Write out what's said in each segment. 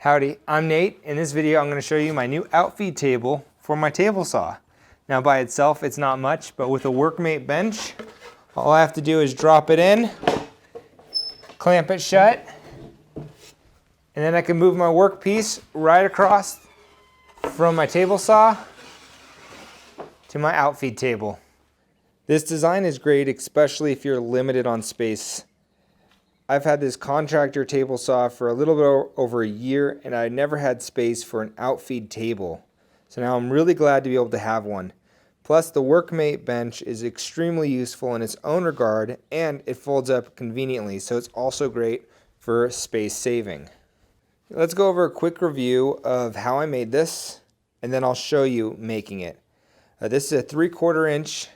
Howdy, I'm Nate. In this video, I'm going to show you my new outfeed table for my table saw. Now by itself, it's not much, but with a workmate bench, all I have to do is drop it in, clamp it shut, and then I can move my workpiece right across from my table saw to my outfeed table. This design is great, especially if you're limited on space. I've had this contractor table saw for a little bit over a year, and I never had space for an outfeed table. So now I'm really glad to be able to have one. Plus, the workmate bench is extremely useful in its own regard, and it folds up conveniently, so it's also great for space saving. Let's go over a quick review of how I made this, and then I'll show you making it. This is a 3/4 inch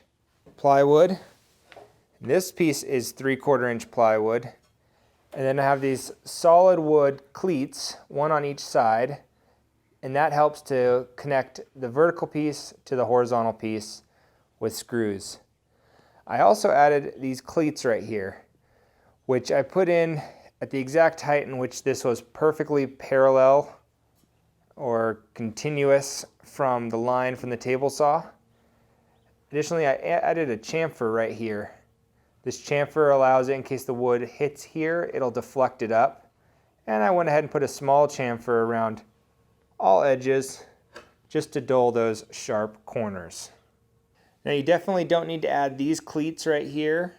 plywood. This piece is 3/4 inch plywood. And then I have these solid wood cleats, one on each side, and that helps to connect the vertical piece to the horizontal piece with screws. I also added these cleats right here, which I put in at the exact height in which this was perfectly parallel or continuous from the line from the table saw. Additionally, I added a chamfer right here. This chamfer allows it, in case the wood hits here, it'll deflect it up. And I went ahead and put a small chamfer around all edges just to dull those sharp corners. Now you definitely don't need to add these cleats right here.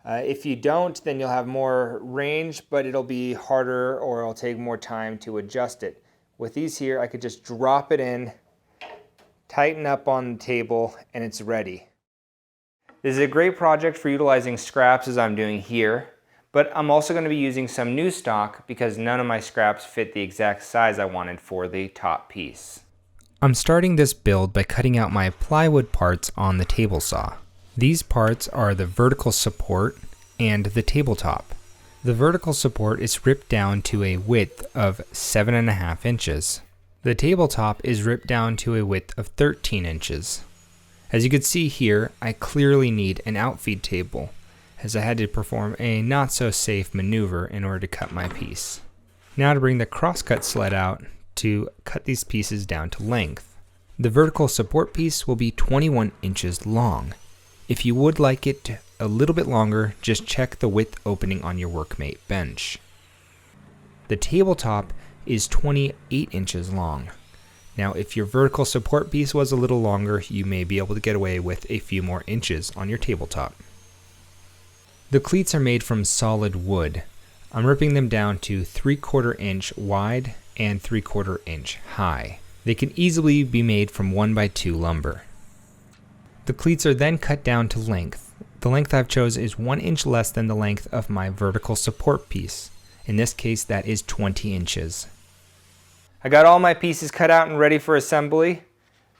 If you don't, then you'll have more range, but it'll be harder or it'll take more time to adjust it. With these here, I could just drop it in, tighten up on the table, and it's ready. This is a great project for utilizing scraps as I'm doing here, but I'm also going to be using some new stock because none of my scraps fit the exact size I wanted for the top piece. I'm starting this build by cutting out my plywood parts on the table saw. These parts are the vertical support and the tabletop. The vertical support is ripped down to a width of 7.5 inches. The tabletop is ripped down to a width of 13 inches. As you can see here, I clearly need an outfeed table, as I had to perform a not so safe maneuver in order to cut my piece. Now to bring the crosscut sled out to cut these pieces down to length. The vertical support piece will be 21 inches long. If you would like it a little bit longer, just check the width opening on your workmate bench. The tabletop is 28 inches long. Now, if your vertical support piece was a little longer, you may be able to get away with a few more inches on your tabletop. The cleats are made from solid wood. I'm ripping them down to 3/4 inch wide and 3/4 inch high. They can easily be made from 1x2 lumber. The cleats are then cut down to length. The length I've chosen is 1 inch less than the length of my vertical support piece. In this case, that is 20 inches. I got all my pieces cut out and ready for assembly.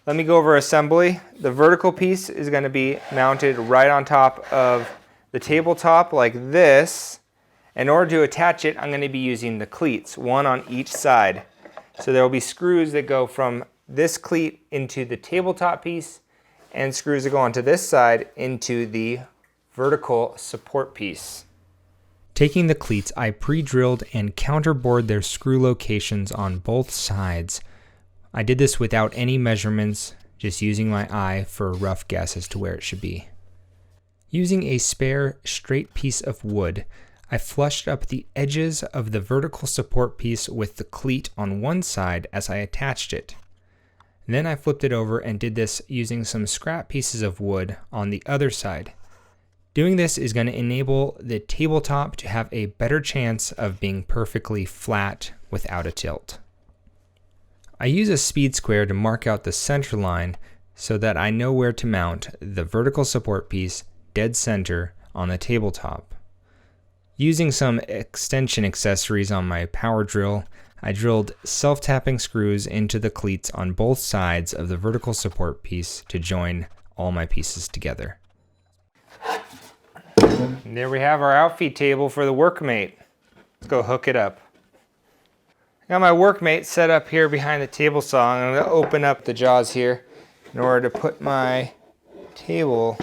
Let me go over assembly. The vertical piece is going to be mounted right on top of the tabletop like this. In order to attach it, I'm going to be using the cleats, one on each side. So there will be screws that go from this cleat into the tabletop piece and screws that go onto this side into the vertical support piece. Taking the cleats, I pre-drilled and counterbored their screw locations on both sides. I did this without any measurements, just using my eye for a rough guess as to where it should be. Using a spare straight piece of wood, I flushed up the edges of the vertical support piece with the cleat on one side as I attached it. Then I flipped it over and did this using some scrap pieces of wood on the other side. Doing this is going to enable the tabletop to have a better chance of being perfectly flat without a tilt. I use a speed square to mark out the center line so that I know where to mount the vertical support piece dead center on the tabletop. Using some extension accessories on my power drill, I drilled self-tapping screws into the cleats on both sides of the vertical support piece to join all my pieces together. And there we have our outfeed table for the workmate. Let's go hook it up. I got my workmate set up here behind the table saw. I'm going to open up the jaws here in order to put my table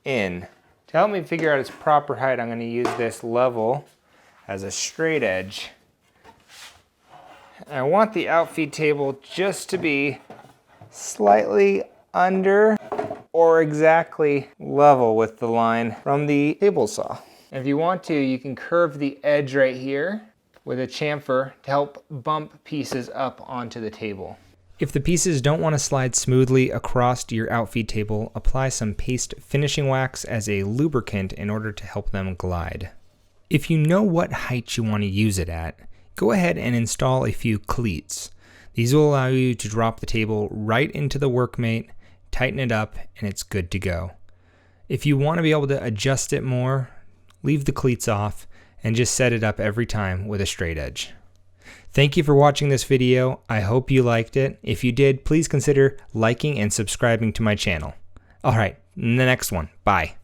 in. To help me figure out its proper height, I'm going to use this level as a straight edge. I want the outfeed table just to be slightly under or exactly level with the line from the table saw. And if you want to, you can curve the edge right here with a chamfer to help bump pieces up onto the table. If the pieces don't want to slide smoothly across your outfeed table, apply some paste finishing wax as a lubricant in order to help them glide. If you know what height you want to use it at, go ahead and install a few cleats. These will allow you to drop the table right into the workmate, tighten it up, and it's good to go. If you want to be able to adjust it more, leave the cleats off and just set it up every time with a straight edge. Thank you for watching this video. I hope you liked it. If you did, please consider liking and subscribing to my channel. All right, in the next one. Bye.